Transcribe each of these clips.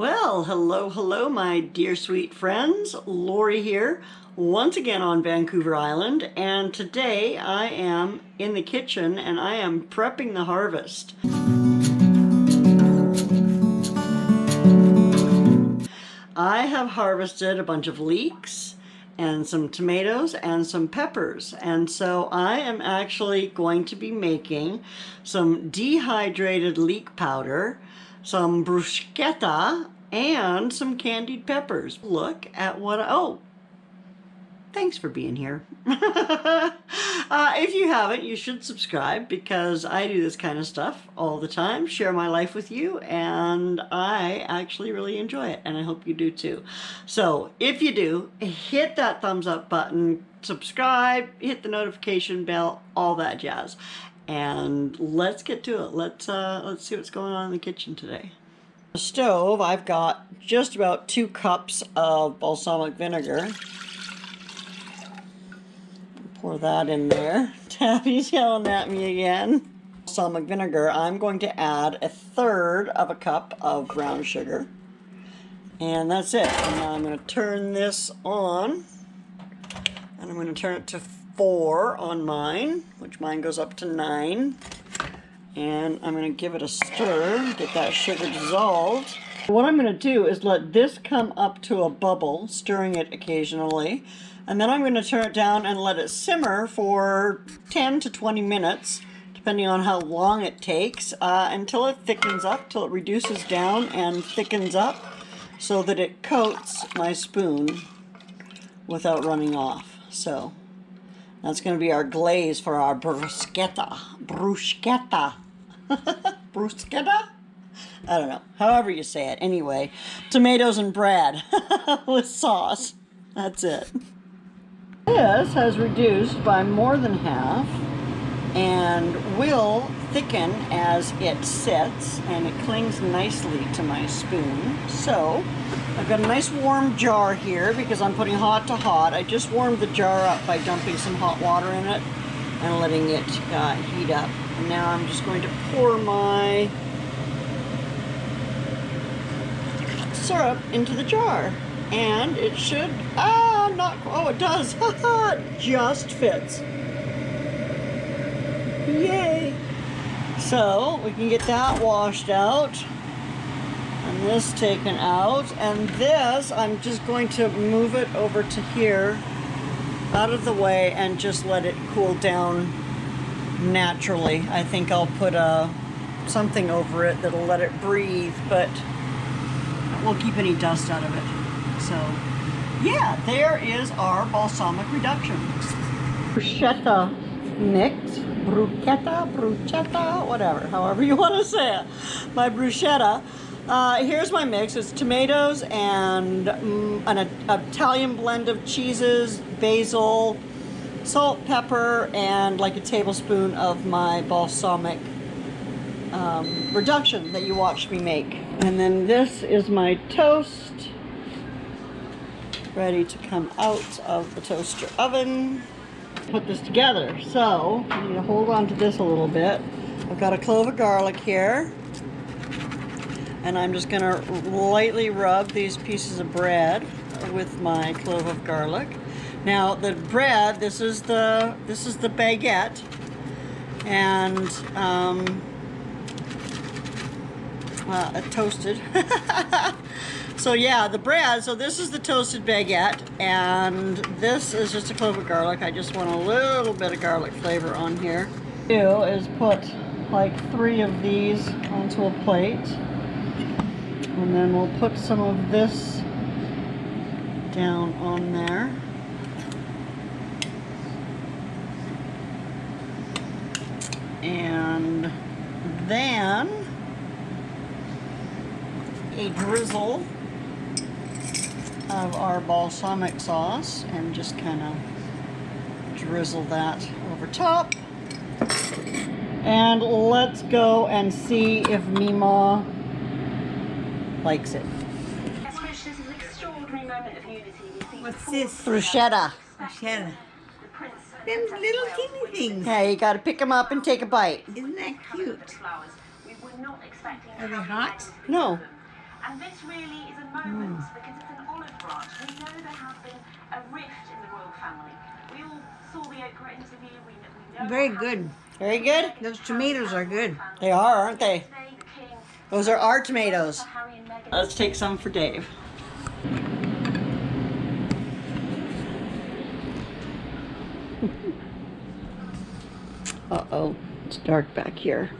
Well, hello, my dear sweet friends. Lorrie here, once again on Vancouver Island, and today I am in the kitchen and I am prepping the harvest. I have harvested a bunch of leeks and some tomatoes and some peppers, and so I am actually going to be making some dehydrated leek powder, some bruschetta, and some candied peppers. Look at what thanks for being here. If you haven't, you should subscribe, because I do this kind of stuff all the time, share my life with you, and I actually really enjoy it, and I hope you do too. So if you do, hit that thumbs up button, subscribe, hit the notification bell, all that jazz. And let's get to it. Let's see what's going on in the kitchen today. The stove, I've got just about 2 cups of balsamic vinegar. Pour that in there. Tabby's yelling at me again. Balsamic vinegar, I'm going to add 1/3 of a cup of brown sugar. And that's it. And now I'm going to turn this on. And I'm going to turn it to 4 on mine, which mine goes up to 9. And I'm going to give it a stir, get that sugar dissolved. What I'm going to do is let this come up to a bubble, stirring it occasionally. And then I'm going to turn it down and let it simmer for 10 to 20 minutes, depending on how long it takes, until it thickens up, till it reduces down and thickens up, so that it coats my spoon without running off. So that's going to be our glaze for our bruschetta. Bruschetta. Bruschetta? I don't know. However you say it. Anyway, tomatoes and bread with sauce. That's it. This has reduced by more than half and will thicken as it sits, and it clings nicely to my spoon. So I've got a nice warm jar here because I'm putting hot to hot. I just warmed the jar up by dumping some hot water in it and letting it heat up. And now I'm just going to pour my syrup into the jar. And it should, it does. It just fits. Yay. So we can get that washed out. And this taken out, and this I'm just going to move it over to here, out of the way, and just let it cool down naturally. I think I'll put something over it that'll let it breathe, but it won't keep any dust out of it. So yeah, there is our balsamic reduction. Bruschetta mix, bruschetta, whatever, however you want to say it. My bruschetta. Here's my mix. It's tomatoes and an Italian blend of cheeses, basil, salt, pepper, and like a tablespoon of my balsamic reduction that you watched me make. And then this is my toast, ready to come out of the toaster oven. Put this together. So I need to hold on to this a little bit. I've got a clove of garlic here. And I'm just going to lightly rub these pieces of bread with my clove of garlic. Now the bread, this is the baguette, and toasted. So yeah, the bread. So this is the toasted baguette, and this is just a clove of garlic. I just want a little bit of garlic flavor on here. What I do is put like 3 of these onto a plate. And then we'll put some of this down on there. And then a drizzle of our balsamic sauce, and just kind of drizzle that over top. And let's go and see if Mima likes it. What's this? Bruschetta. Bruschetta. Them little teeny things. Yeah, you gotta pick them up and take a bite. Isn't that cute? Are they hot? No. And this really is a moment because it's an olive branch. We know there has been a rift in the royal family. We all saw the Oprah interview. We know Very good. Very good. Those tomatoes are good. They are, aren't they? Today, the king Those are our tomatoes. for Harry and Meghan. Let's take some for Dave. Uh-oh, it's dark back here.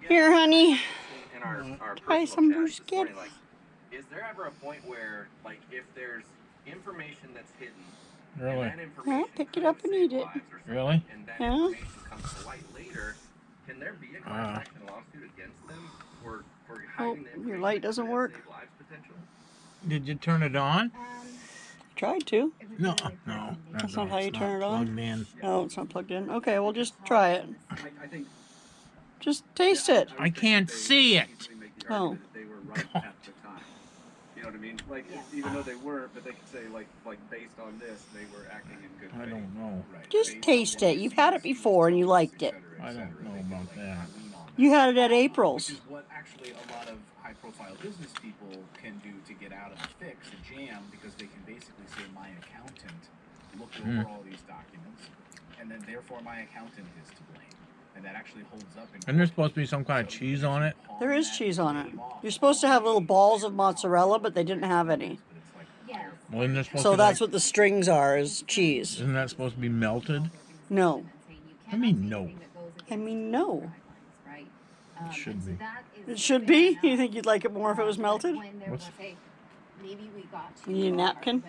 Here, honey. In our Try personal some chat this Bruschetta. morning, like, is there ever a point where, like, if there's information that's hidden, Really? and that information Yeah, pick it could up and save eat it. lives or something, Really? and that Yeah. information comes to light later, can there be a class action lawsuit against them for hiding the information your light that doesn't could work. save lives potential? Did you turn it on? Tried to. No, no. That's not how you it's turn not it on? plugged in. Oh, it's not plugged in. Okay, well just try it. I think Just taste it. I can't see it. Oh. they were right at the time. You know what I mean? Like, even though they weren't, but they could say, like based on this, they were acting in good faith. I don't know. Just taste it. You've had it before and you liked it. I don't know about that. You had it at April's. Which is what actually a lot of high-profile business people can do to get out of a fix, a jam, because they can basically say, my accountant looked over all these documents, and then therefore my accountant is to blame. And that actually holds up in Isn't there supposed to be some kind of cheese on it? There is cheese on it. You're supposed to have little balls of mozzarella, but they didn't have any. Well, isn't there supposed So to be that's like, what the strings are, is cheese. isn't that supposed to be melted? No. I mean, no. I mean, no. It should be. It should be? You think you'd like it more if it was melted? What's- You need a napkin?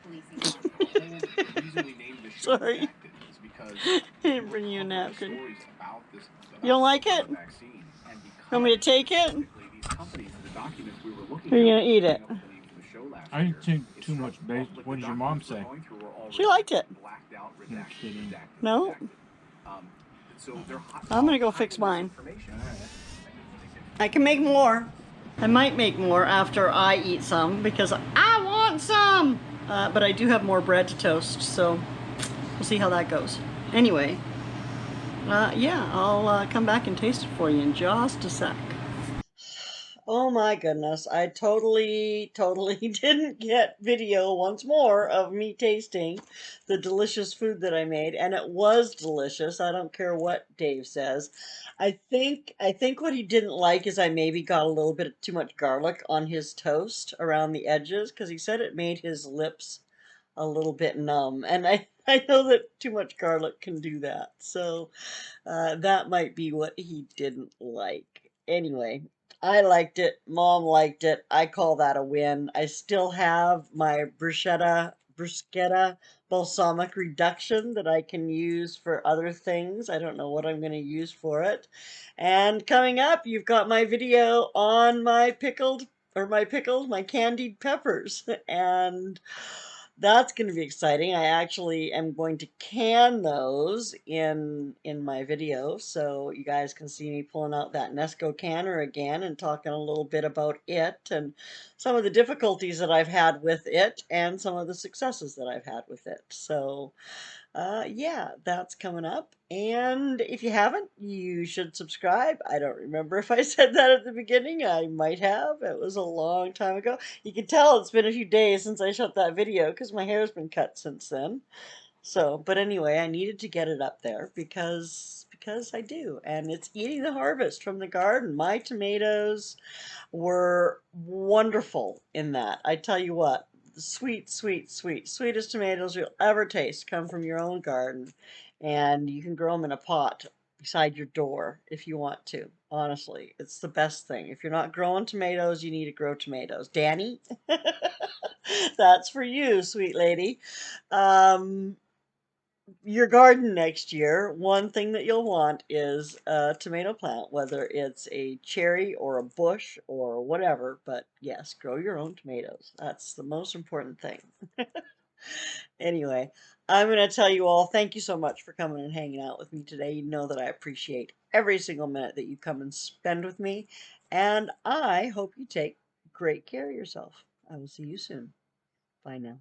The reason we named the show Sorry. Redacted is because I didn't bring you a napkin. stories about this, about You don't like it? the vaccine, and Want me to take it? basically these companies, the documents we were looking Or are you at gonna eat it? for the show last I year, think it too struck much base. like What the did your mom documents we're say? going through were all She liked it. blacked out, No redacted, kidding. redacted, No. redacted. So they're hot I'm gonna go hot fix mine. information. I can make more. I might make more after I eat some because I want some. But I do have more bread to toast, so we'll see how that goes. Anyway, yeah, I'll come back and taste it for you in just a sec. Oh my goodness, I totally didn't get video once more of me tasting the delicious food that I made, and it was delicious. I don't care what Dave says. I think what he didn't like is I maybe got a little bit too much garlic on his toast around the edges, because he said it made his lips a little bit numb, and I know that too much garlic can do that, so that might be what he didn't like. Anyway, I liked it. Mom liked it. I call that a win. I still have my bruschetta balsamic reduction that I can use for other things. I don't know what I'm going to use for it. And coming up, you've got my video on my my candied peppers. And that's going to be exciting. I actually am going to can those in my video, so you guys can see me pulling out that Nesco canner again and talking a little bit about it and some of the difficulties that I've had with it and some of the successes that I've had with it. So yeah, that's coming up. And if you haven't, you should subscribe. I don't remember if I said that at the beginning. I might have. It was a long time ago. You can tell it's been a few days since I shot that video because my hair's been cut since then. So, but anyway, I needed to get it up there because I do. And it's eating the harvest from the garden. My tomatoes were wonderful in that. I tell you what, the sweetest tomatoes you'll ever taste come from your own garden. And you can grow them in a pot beside your door if you want to. Honestly, it's the best thing. If you're not growing tomatoes, you need to grow tomatoes. Danny, that's for you, sweet lady. Your garden next year, one thing that you'll want is a tomato plant, whether it's a cherry or a bush or whatever. But yes, grow your own tomatoes. That's the most important thing. Anyway, I'm going to tell you all, thank you so much for coming and hanging out with me today. You know that I appreciate every single minute that you come and spend with me. And I hope you take great care of yourself. I will see you soon. Bye now.